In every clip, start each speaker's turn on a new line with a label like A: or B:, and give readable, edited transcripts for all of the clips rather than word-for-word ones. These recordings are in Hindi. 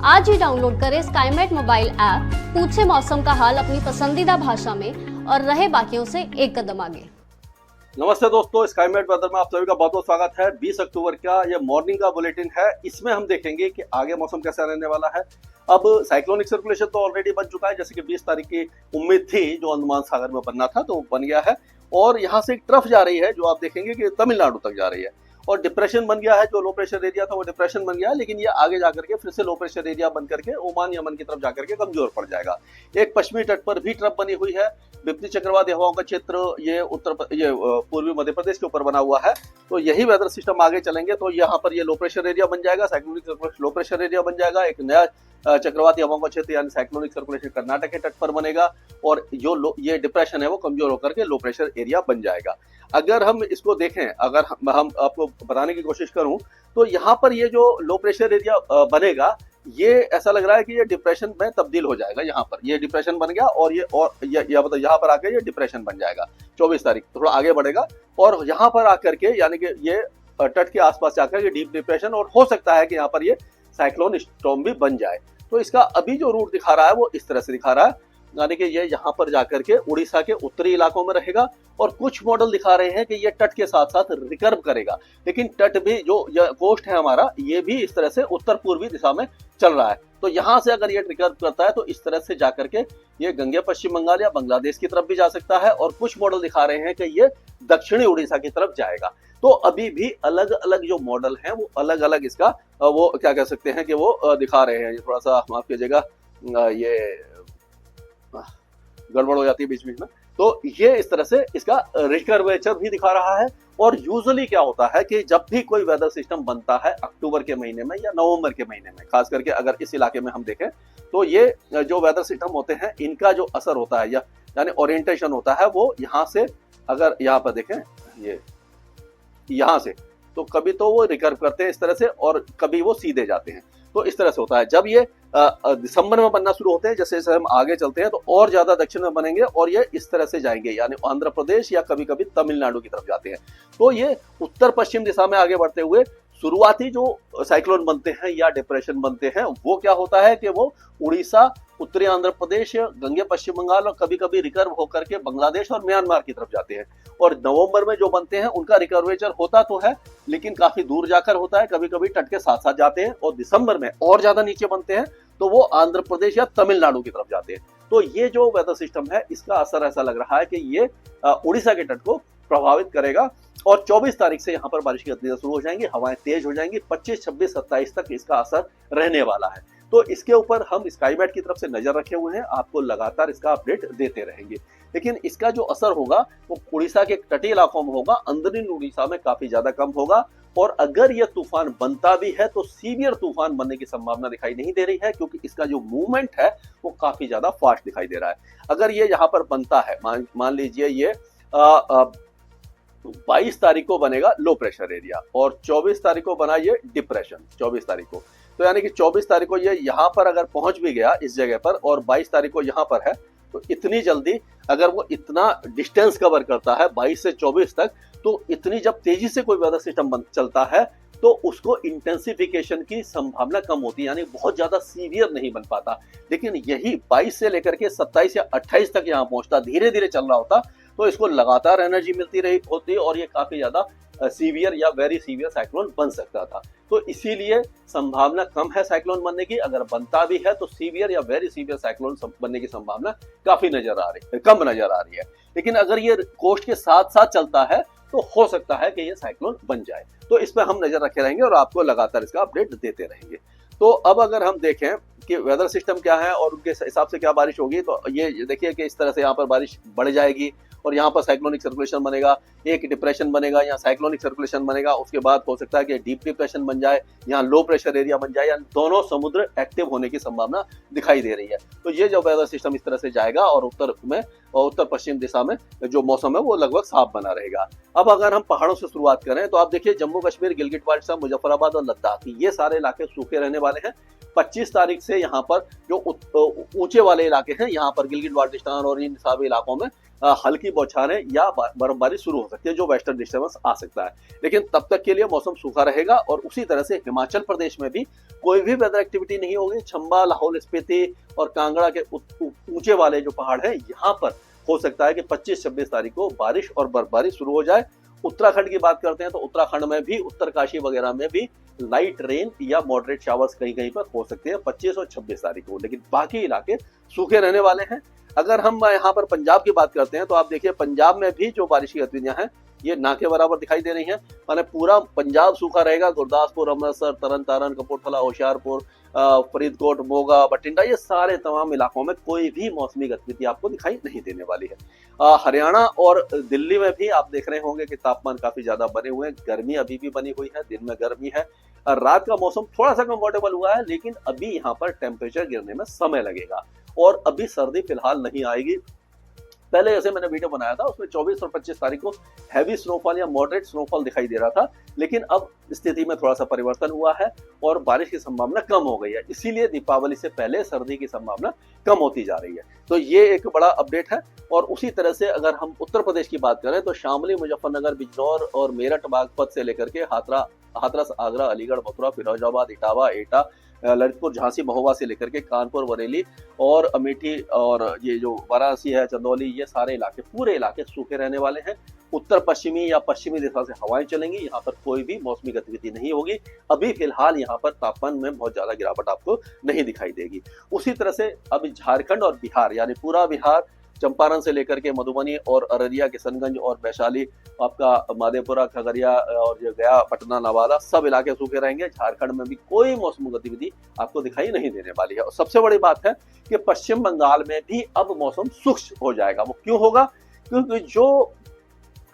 A: आज ही डाउनलोड करें स्काईमेट मोबाइल ऐप, पूछे मौसम का हाल अपनी पसंदीदा भाषा में और रहे बाकियों से एक कदम आगे।
B: नमस्ते दोस्तों, स्काईमेट वेदर में आप सभी का बहुत बहुत स्वागत है। 20 अक्टूबर का ये मॉर्निंग का बुलेटिन है। इसमें हम देखेंगे कि आगे मौसम कैसा रहने वाला है। अब साइक्लोनिक सर्कुलेशन तो ऑलरेडी बन चुका है, जैसे कि 20 तारीख की उम्मीद थी जो अंडमान सागर में बनना था, तो वो बन गया है। और यहाँ से एक ट्रफ जा रही है जो आप देखेंगे कि तमिलनाडु तक जा रही है, और डिप्रेशन बन गया है। जो लो प्रेशर एरिया था वो डिप्रेशन बन गया है, लेकिन ये आगे जाकर के फिर से लो प्रेशर एरिया बन करके ओमान यमन की तरफ जाकर के कमजोर पड़ जाएगा। एक पश्चिमी तट पर भी ट्रफ बनी हुई है। विपरीत चक्रवाती हवाओं का क्षेत्र ये पूर्वी मध्य प्रदेश के ऊपर बना हुआ है। तो यही वेदर सिस्टम आगे चलेंगे तो यहाँ पर ये लो प्रेशर एरिया बन जाएगा, साइक्लोनिक लो प्रेशर एरिया बन जाएगा। एक नया चक्रवाती हवाओं का क्षेत्र यानी साइक्लोनिक सर्कुलेशन कर्नाटक के तट पर बनेगा, और जो ये डिप्रेशन है वो कमजोर होकर के लो प्रेशर एरिया बन जाएगा। अगर हम इसको देखें, अगर हम आपको बताने की कोशिश करूं, तो यहाँ पर ये जो लो प्रेशर एरिया बनेगा, ये ऐसा लग रहा है कि ये डिप्रेशन में तब्दील हो जाएगा। यहाँ पर ये डिप्रेशन बन गया और मतलब यहाँ पर आकर ये डिप्रेशन बन जाएगा। 24 तारीख थोड़ा आगे बढ़ेगा और यहाँ पर आकर के यानी कि ये तट के आसपास जाकर ये डीप डिप्रेशन, और हो सकता है कि यहाँ पर ये साइक्लोन स्टॉर्म भी बन जाए। तो इसका अभी जो रूट दिखा रहा है वो इस तरह से दिखा रहा है, यानी कि ये यहाँ पर जाकर के उड़ीसा के उत्तरी इलाकों में रहेगा। और कुछ मॉडल दिखा रहे हैं कि ये तट के साथ साथ रिकर्व करेगा, लेकिन तट भी जो कोस्ट है हमारा, ये भी इस तरह से उत्तर पूर्वी दिशा में चल रहा है। तो यहाँ से अगर ये रिकर्व करता है तो इस तरह से जाकर के ये गंगे पश्चिम बंगाल या बांग्लादेश की तरफ भी जा सकता है। और कुछ मॉडल दिखा रहे हैं कि ये दक्षिणी उड़ीसा की तरफ जाएगा। तो अभी भी अलग अलग जो मॉडल हैं वो अलग अलग इसका वो क्या कह सकते हैं कि वो दिखा रहे हैं। थोड़ा सा माफ कीजिएगा, ये गड़बड़ हो जाती है बीच बीच में। तो ये इस तरह से इसका रिकर्वेचर भी दिखा रहा है। और यूजुअली क्या होता है कि जब भी कोई वेदर सिस्टम बनता है अक्टूबर के महीने में या नवंबर के महीने में, खास करके अगर इस इलाके में हम देखें, तो ये जो वेदर सिस्टम होते हैं इनका जो असर होता है या यानी ओरिएंटेशन होता है वो यहाँ से, अगर यहाँ पर देखें ये यहाँ से, तो कभी तो वो रिकर्व करते हैं इस तरह से और कभी वो सीधे जाते हैं। तो इस तरह से होता है। जब ये दिसंबर में बनना शुरू होते हैं, जैसे जैसे हम आगे चलते हैं तो और ज्यादा दक्षिण में बनेंगे और ये इस तरह से जाएंगे, यानी आंध्र प्रदेश या कभी कभी तमिलनाडु की तरफ जाते हैं। तो ये उत्तर पश्चिम दिशा में आगे बढ़ते हुए शुरुआती जो साइक्लोन बनते हैं या डिप्रेशन बनते हैं वो क्या होता है कि वो उड़ीसा, उत्तरी आंध्र प्रदेश, गंगे पश्चिम बंगाल और कभी कभी रिकर्व होकर के बांग्लादेश और म्यांमार की तरफ जाते हैं। और नवंबर में जो बनते हैं उनका रिकर्वेचर होता तो है, लेकिन काफी दूर जाकर होता है, कभी कभी तट के साथ साथ जाते हैं। और दिसंबर में और ज्यादा नीचे बनते हैं तो वो आंध्र प्रदेश या तमिलनाडु की तरफ जाते हैं। तो ये जो वेदर सिस्टम है इसका असर ऐसा लग रहा है कि ये उड़ीसा के तट को प्रभावित करेगा। और 24 तारीख से यहाँ पर बारिश की गतिविधियां शुरू हो जाएंगी, हवाएं तेज हो जाएंगी। 25, 26, 27 तक इसका असर रहने वाला है। तो इसके ऊपर हम स्काईमेट की तरफ से नजर रखे हुए हैं, आपको लगातार इसका अपडेट देते रहेंगे। लेकिन इसका जो असर होगा वो उड़ीसा के तटीय इलाकों में होगा, अंदरूनी उड़ीसा में काफी ज्यादा कम होगा। और अगर यह तूफान बनता भी है तो सीवियर तूफान बनने की संभावना दिखाई नहीं दे रही है, क्योंकि इसका जो मूवमेंट है वो काफी ज्यादा फास्ट दिखाई दे रहा है। अगर ये यहाँ पर बनता है, मान लीजिए ये 22 तारीख को बनेगा लो प्रेशर एरिया और 24 तारीख को बना ये डिप्रेशन 24 तारीख को, तो यानी कि 24 तारीख को ये यहाँ पर अगर पहुंच भी गया इस जगह पर और 22 तारीख को यहाँ पर है, तो इतनी जल्दी अगर वो इतना डिस्टेंस कवर करता है 22 से 24 तक, तो इतनी जब तेजी से कोई वेदर सिस्टम चलता है तो उसको इंटेंसिफिकेशन की संभावना कम होती है, यानी बहुत ज्यादा सीवियर नहीं बन पाता। लेकिन यही 22 से लेकर के 27 या 28 तक यहाँ पहुंचता, धीरे धीरे चल रहा होता, तो इसको लगातार एनर्जी मिलती रही होती और ये काफी ज्यादा सीवियर या वेरी सीवियर साइक्लोन बन सकता था। तो इसीलिए संभावना कम है साइक्लोन बनने की। अगर बनता भी है तो सीवियर या वेरी सीवियर साइक्लोन बनने की संभावना काफी कम नजर आ रही है। लेकिन अगर ये कोस्ट के साथ साथ चलता है तो हो सकता है कि ये साइक्लोन बन जाए। तो इस पर हम नजर रखे रहेंगे और आपको लगातार इसका अपडेट देते रहेंगे। तो अब अगर हम देखें कि वेदर सिस्टम क्या है और उनके हिसाब से क्या बारिश होगी, तो ये देखिए कि इस तरह से यहाँ पर बारिश बढ़ जाएगी और यहाँ पर साइक्लोनिक सर्कुलेशन बनेगा, एक डिप्रेशन बनेगा, यहाँ साइक्लोनिक सर्कुलेशन बनेगा, उसके बाद हो सकता है कि डीप डिप्रेशन बन जाए, यहाँ लो प्रेशर एरिया बन जाए, या दोनों समुद्र एक्टिव होने की संभावना दिखाई दे रही है। तो ये जो वेदर सिस्टम इस तरह से जाएगा और उत्तर पश्चिम दिशा में जो मौसम है वो लगभग साफ बना रहेगा। अब अगर हम पहाड़ों से शुरुआत करें तो आप देखिए जम्मू कश्मीर, गिलगिट बाल्टिस्तान, मुजफ्फराबाद और लद्दाख, ये सारे इलाके सूखे रहने वाले हैं। 25 तारीख से यहाँ पर जो ऊंचे वाले इलाके हैं, यहाँ पर गिलगिट बाल्टिस्तान और इन सभी इलाकों में हल्की बौछारें या बर्फबारी शुरू हो सकती है, जो वेस्टर्न डिस्टर्बेंस आ सकता है। लेकिन तब तक के लिए मौसम सूखा रहेगा और उसी तरह से हिमाचल प्रदेश में भी कोई भी वेदर एक्टिविटी नहीं होगी। चंबा, लाहौल स्पीति और कांगड़ा के ऊंचे वाले जो पहाड़ है, यहाँ पर हो सकता है कि 25-26 तारीख को बारिश और बर्फबारी शुरू हो जाए। उत्तराखंड की बात करते हैं तो उत्तराखंड में भी, उत्तरकाशी वगैरह में भी लाइट रेन या मॉडरेट शावर्स कहीं कहीं पर हो सकते हैं 25 और 26 तारीख को, लेकिन बाकी इलाके सूखे रहने वाले हैं। अगर हम यहाँ पर पंजाब की बात करते हैं तो आप देखिए पंजाब में भी जो बारिश की गतिविधियां हैं ये ना के बराबर दिखाई दे रही हैं। माने पूरा पंजाब सूखा रहेगा। गुरदासपुर, अमृतसर, तरन तारण, कपूरथला, होशियारपुर, फरीदकोट, मोगा, बठिंडा, ये सारे तमाम इलाकों में कोई भी मौसमी गतिविधि आपको दिखाई नहीं देने वाली है। हरियाणा और दिल्ली में भी आप देख रहे होंगे कि तापमान काफी ज्यादा बने हुए हैं। गर्मी अभी भी बनी हुई है, दिन में गर्मी है। रात का मौसम थोड़ा सा कंफर्टेबल हुआ है, लेकिन अभी यहाँ पर टेम्परेचर गिरने में समय लगेगा और अभी सर्दी फिलहाल नहीं आएगी। पहले जैसे मैंने वीडियो बनाया था उसमें 24 और 25 तारीख को हैवी स्नोफॉल या मॉडरेट स्नोफॉल दिखाई दे रहा था, लेकिन अब स्थिति में थोड़ा सा परिवर्तन हुआ है और बारिश की संभावना कम हो गई है। इसीलिए दीपावली से पहले सर्दी की संभावना कम होती जा रही है। तो ये एक बड़ा अपडेट है। और उसी तरह से अगर हम उत्तर प्रदेश की बात करें तो शामली, मुजफ्फरनगर, बिजनौर और मेरठ, बागपत से लेकर के हाथरस, आगरा, अलीगढ़, मथुरा, फिरोजाबाद, इटावा, एटा, ललितपुर, झांसी, महोबा से लेकर के कानपुर, बरेली और अमेठी और ये जो वाराणसी है, चंदौली, ये सारे इलाके, पूरे इलाके सूखे रहने वाले हैं। उत्तर पश्चिमी या पश्चिमी दिशा से हवाएं चलेंगी। यहाँ पर कोई भी मौसमी गतिविधि नहीं होगी। अभी फिलहाल यहाँ पर तापमान में बहुत ज्यादा गिरावट आपको नहीं दिखाई देगी। उसी तरह से अब झारखंड और बिहार, यानी पूरा बिहार, चंपारण से लेकर के मधुबनी और अररिया, किशनगंज और वैशाली, आपका माधेपुरा, खगड़िया और जो गया, पटना, नवादा, सब इलाके सूखे रहेंगे। झारखंड में भी कोई मौसमी गतिविधि आपको दिखाई नहीं देने वाली है। और सबसे बड़ी बात है कि पश्चिम बंगाल में भी अब मौसम शुष्क हो जाएगा। वो क्यों होगा? क्योंकि जो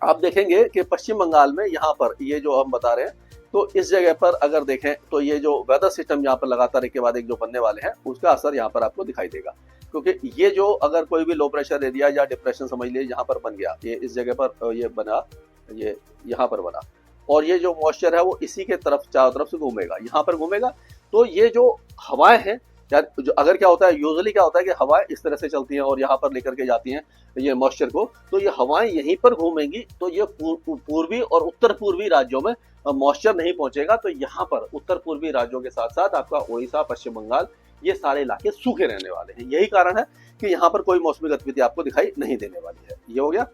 B: आप देखेंगे कि पश्चिम बंगाल में यहाँ पर ये जो हम बता रहे हैं, तो इस जगह पर अगर देखें तो ये जो वेदर सिस्टम यहाँ पर लगातार एक के बाद एक जो बनने वाले हैं, उसका असर यहाँ पर आपको दिखाई देगा। क्योंकि ये जो अगर कोई भी लो प्रेशर एरिया या डिप्रेशन समझ लीजिए यहाँ पर बन गया, ये इस जगह पर ये बना, ये यहाँ पर बना, और ये जो मॉइस्चर है वो इसी के तरफ, चारों तरफ से घूमेगा, यहाँ पर घूमेगा। तो ये जो हवाएं हैं, जो अगर क्या होता है, यूजुअली क्या होता है कि हवाएं इस तरह से चलती हैं और यहाँ पर लेकर के जाती हैं ये मॉइस्चर को, तो ये हवाएं यहीं पर घूमेंगी। तो ये पूर्वी और उत्तर पूर्वी राज्यों में मॉइस्चर नहीं पहुंचेगा। तो यहाँ पर उत्तर पूर्वी राज्यों के साथ साथ आपका उड़ीसा, पश्चिम बंगाल, ये सारे इलाके सूखे रहने वाले हैं। यही कारण है कि यहाँ पर कोई मौसमी गतिविधि आपको दिखाई नहीं देने वाली है। ये हो गया।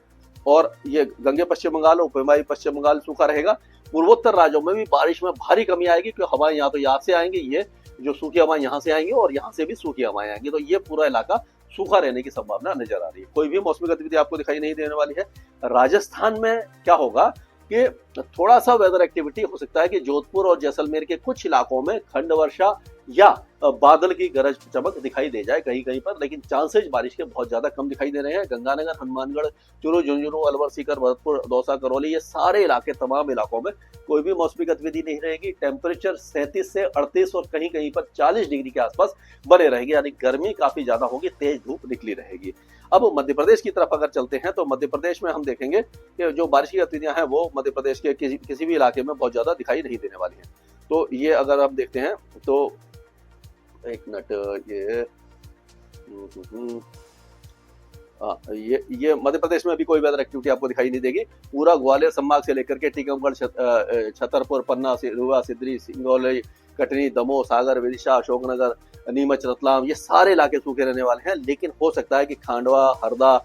B: और ये गंगे पश्चिम बंगाल और उपहिमाई पश्चिम बंगाल सूखा रहेगा। पूर्वोत्तर राज्यों में भी बारिश में भारी कमी आएगी, क्योंकि हवाएं यहाँ तो यहाँ से आएंगी, ये जो सूखी हवाएं यहाँ से आएंगी और यहाँ से भी सूखी हवाएं आएंगी। तो ये पूरा इलाका सूखा रहने की संभावना नजर आ रही है। कोई भी मौसमी गतिविधि आपको दिखाई नहीं देने वाली है। राजस्थान में क्या होगा कि थोड़ा सा वेदर एक्टिविटी हो सकता है कि जोधपुर और जैसलमेर के कुछ इलाकों में खंड वर्षा या बादल की गरज चमक दिखाई दे जाए कहीं कहीं पर, लेकिन चांसेज बारिश के बहुत ज्यादा कम दिखाई दे रहे हैं। गंगानगर, हनुमानगढ़, चूरू, झुंझुनू, अलवर, सीकर, भरतपुर, दौसा, करौली, ये सारे इलाके, तमाम इलाकों में कोई भी मौसमी गतिविधि नहीं रहेगी। टेम्परेचर 37 से 38 और कहीं कहीं पर 40 डिग्री के आसपास बने रहेगी, यानी गर्मी काफी ज्यादा होगी, तेज धूप निकली रहेगी। अब मध्य प्रदेश की तरफ अगर चलते हैं तो मध्य प्रदेश में हम देखेंगे कि जो बारिश की गतिविधियां हैं वो मध्य प्रदेश के किसी भी इलाके में बहुत ज्यादा दिखाई नहीं देने वाली हैं। तो ये अगर हम देखते हैं तो एक मिनट, ये मध्य प्रदेश में अभी कोई वेदर एक्टिविटी आपको दिखाई नहीं देगी। पूरा ग्वालियर संभाग से लेकर के टीकमगढ़, छतरपुर, पन्ना, सिरुआ, सिद्री, सिंगरौली, कटनी, दमोह, सागर, विदिशा, अशोकनगर, नीमच, रतलाम, ये सारे इलाके सूखे रहने वाले हैं। लेकिन हो सकता है कि खांडवा, हरदा,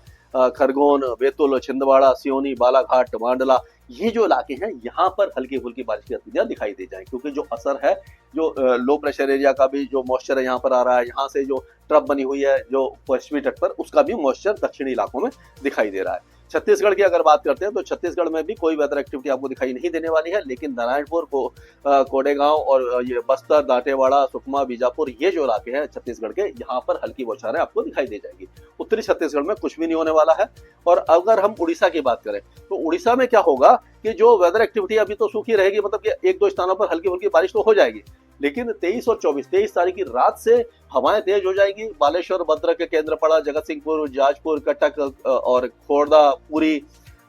B: खरगोन, बैतूल, छिंदवाड़ा, सियोनी, बालाघाट, मांडला, ये जो इलाके हैं यहाँ पर हल्की फुल्की बारिश की गतिविधियां दिखाई दे जाए, क्योंकि जो असर है, जो लो प्रेशर एरिया का भी जो मॉइस्चर है यहाँ पर आ रहा है, यहाँ से जो ट्रफ बनी हुई है जो पश्चिमी तट पर, उसका भी मॉइस्चर दक्षिणी इलाकों में दिखाई दे रहा है। छत्तीसगढ़ की अगर बात करते हैं तो छत्तीसगढ़ में भी कोई वेदर एक्टिविटी आपको दिखाई नहीं देने वाली है। लेकिन नारायणपुर, कोडेगांव और ये बस्तर, दांतेवाड़ा, सुकमा, बीजापुर, ये जो इलाके हैं छत्तीसगढ़ के, यहाँ पर हल्की बौछारें आपको दिखाई दे जाएगी। उत्तरी छत्तीसगढ़ में कुछ भी नहीं होने वाला है। और अगर हम उड़ीसा की बात करें तो उड़ीसा में क्या होगा कि जो वेदर एक्टिविटी अभी तो सूखी रहेगी, मतलब कि एक दो स्थानों पर हल्की फुल्की बारिश तो हो जाएगी, लेकिन 23 और 23 तारीख की रात से हवाएं तेज हो जाएगी। बालेश्वर, भद्रक, केंद्रपाड़ा, जगत सिंहपुर, जाजपुर, कटक और खोर्धा, पुरी,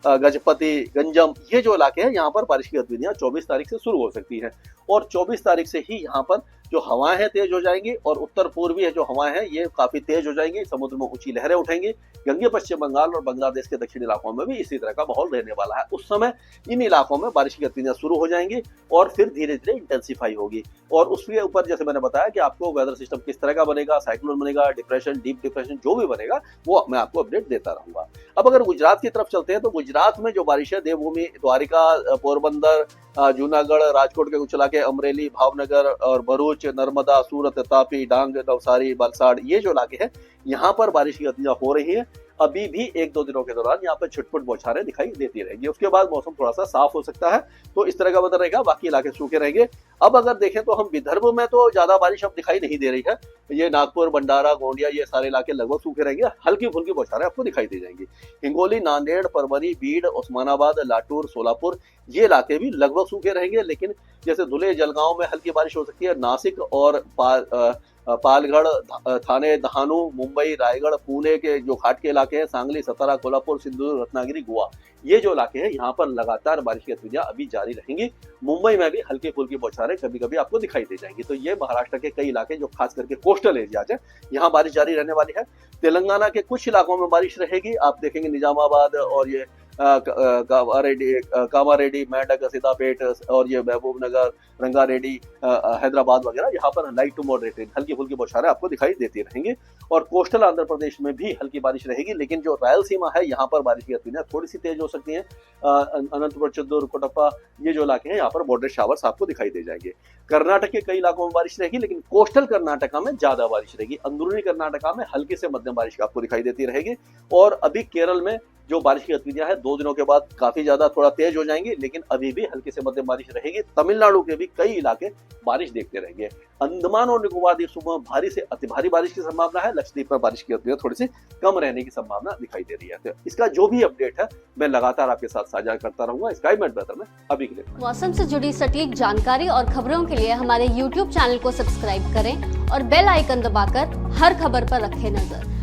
B: गजपति, गंजम, ये जो इलाके हैं यहाँ पर बारिश की गतिविधियां 24 तारीख से शुरू हो सकती हैं। और 24 तारीख से ही यहाँ पर जो हवाएं हैं तेज हो जाएंगी और उत्तर पूर्वी जो हवाएं हैं ये काफी तेज हो जाएंगी, समुद्र में ऊंची लहरें उठेंगी। गंगे पश्चिम बंगाल और बांग्लादेश के दक्षिणी इलाकों में भी इसी तरह का माहौल रहने वाला है। उस समय इन इलाकों में बारिश की गतिविधियां शुरू हो जाएंगी और फिर धीरे धीरे इंटेंसिफाई होगी। और उसके ऊपर जैसे मैंने बताया कि आपको वेदर सिस्टम किस तरह का बनेगा, साइक्लोन बनेगा, डिप्रेशन, डीप डिप्रेशन जो भी बनेगा वो मैं आपको अपडेट देता रहूंगा। अब अगर गुजरात की तरफ चलते हैं तो गुजरात में जो बारिश है देवभूमि, द्वारिका, पोरबंदर, जूनागढ़, राजकोट के कुछ इलाके, अमरेली, भावनगर और भरूच, नर्मदा, सूरत, तापी, डांग, नवसारी, वलसाड़, ये जो इलाके हैं यहाँ पर बारिश की गतिविधियां हो रही हैं। अभी भी 1-2 दिनों के दौरान यहाँ पर छुटपुट बौछारें दिखाई देती रहेंगी। उसके बाद मौसम थोड़ा सा साफ हो सकता है, तो इस तरह का वेदर रहेगा, बाकी इलाके सूखे रहेंगे। अब अगर देखें तो हम विदर्भ में तो ज्यादा बारिश अब दिखाई नहीं दे रही है। ये नागपुर, भंडारा, गोंडिया ये सारे इलाके लगभग सूखे रहेंगे, हल्की फुल्की बौछारें आपको दिखाई दे जाएंगी। हिंगोली, नांदेड़, परभनी, बीड़, उस्मानाबाद, लातूर, सोलापुर ये इलाके भी लगभग सूखे रहेंगे, लेकिन जैसे धुले, जलगांव में हल्की बारिश हो सकती है। नासिक और पालगढ़, थाने, दहानू, मुंबई, रायगढ़, पुणे के जो घाट के इलाके हैं, सांगली, सतारा, कोल्हापुर, सिंधुदुर्ग, रत्नागिरी, गोवा, ये जो इलाके हैं यहाँ पर लगातार बारिश की गतिविधियां अभी जारी रहेंगी। मुंबई में भी हल्की फुल्की बौछारें कभी कभी आपको दिखाई दे जाएंगी। तो ये महाराष्ट्र के कई इलाके जो खास करके कोस्टल एरियाज है यहाँ बारिश जारी रहने वाली है। तेलंगाना के कुछ इलाकों में बारिश रहेगी, आप देखेंगे निजामाबाद और ये कामारेड्डी, मेंढक, सीतापेट और ये महबूब नगर, रंगारेड्डी, हैदराबाद वगैरह यहाँ पर लाइट टू मॉडरेट हल्की फुल्की बौछारें आपको दिखाई देती रहेंगी। और कोस्टल आंध्र प्रदेश में भी हल्की बारिश रहेगी, लेकिन जो रायलसीमा है यहाँ पर बारिश की गतिविधियां थोड़ी सी तेज हो सकती हैं। अनंतपुर, चित्तूर, कोटप्पा ये जो इलाके हैं यहाँ पर मॉडरेट शावर्स आपको दिखाई दे जाएंगे। कर्नाटक के कई इलाकों में बारिश रहेगी, लेकिन कोस्टल कर्नाटका में ज्यादा बारिश रहेगी। अंदरूनी कर्नाटका में हल्की से मध्यम बारिश आपको दिखाई देती रहेगी। और अभी केरल में जो बारिश की गतिविधियां हैं 2 दिनों के बाद काफी ज्यादा थोड़ा तेज हो जाएंगी, लेकिन अभी भी हल्की से मध्यम बारिश रहेगी। तमिलनाडु के भी कई इलाके बारिश देखते रहेंगे। अंडमान और निकोबार द्वीप समूह में भारी से अति भारी बारिश की संभावना है। लक्षद्वीप में बारिश की गतिविधियां थोड़ी सी कम रहने की संभावना दिखाई दे रही है। तो इसका जो भी अपडेट है मैं लगातार आपके साथ साझा करता रहूंगा स्काईमेट वेदर में। अभी के लिए
A: मौसम से जुड़ी सटीक जानकारी और खबरों के लिए हमारे YouTube चैनल को सब्सक्राइब करें और बेल आइकन दबाकर हर खबर पर रखें नजर।